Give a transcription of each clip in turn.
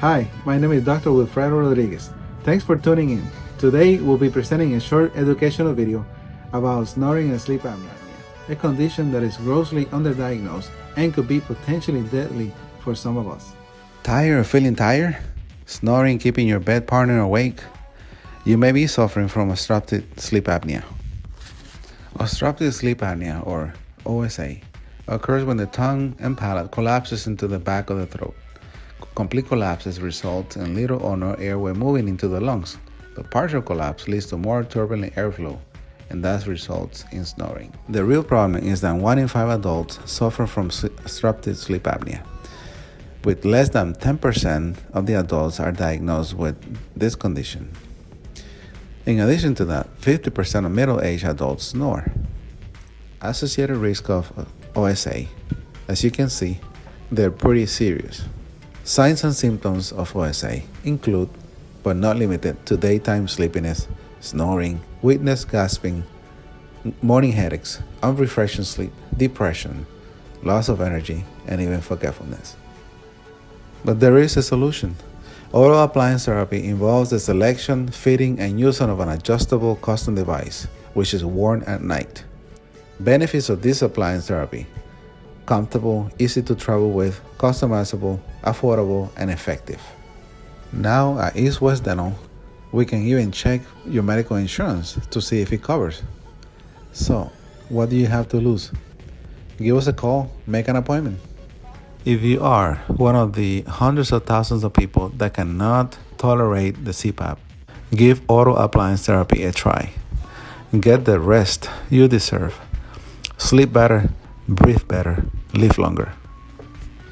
Hi, my name is Dr. Wilfredo Rodriguez. Thanks for tuning in. Today we'll be presenting a short educational video about snoring and sleep apnea, a condition that is grossly underdiagnosed and could be potentially deadly for some of us. Tired or feeling tired? Snoring keeping your bed partner awake? You may be suffering from obstructive sleep apnea. Obstructive sleep apnea, or OSA, occurs when the tongue and palate collapses into the back of the throat. Complete collapses result in little or no airway moving into the lungs. The partial collapse leads to more turbulent airflow and thus results in snoring. The real problem is that 1 in 5 adults suffer from obstructive sleep apnea, with less than 10% of the adults are diagnosed with this condition. In addition to that, 50% of middle-aged adults snore. Associated risk of OSA, as you can see, they're pretty serious. Signs and symptoms of OSA include, but not limited to, daytime sleepiness, snoring, weakness, gasping, morning headaches, unrefreshing sleep, depression, loss of energy, and even forgetfulness. But there is a solution. Oral appliance therapy involves the selection, fitting, and use of an adjustable custom device, which is worn at night. Benefits of this appliance therapy: comfortable, easy to travel with, customizable, affordable, and effective. Now at East West Dental, we can even check your medical insurance to see if it covers. So, what do you have to lose? Give us a call, make an appointment. If you are one of the hundreds of thousands of people that cannot tolerate the CPAP, give oral appliance therapy a try. Get the rest you deserve. Sleep better, breathe better, live longer.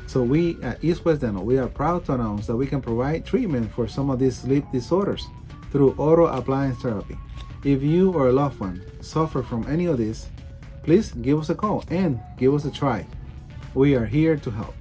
So we at East West Dental, we are proud to announce that we can provide treatment for some of these sleep disorders through oral appliance therapy. If you or a loved one suffer from any of this, please give us a call and give us a try. We are here to help.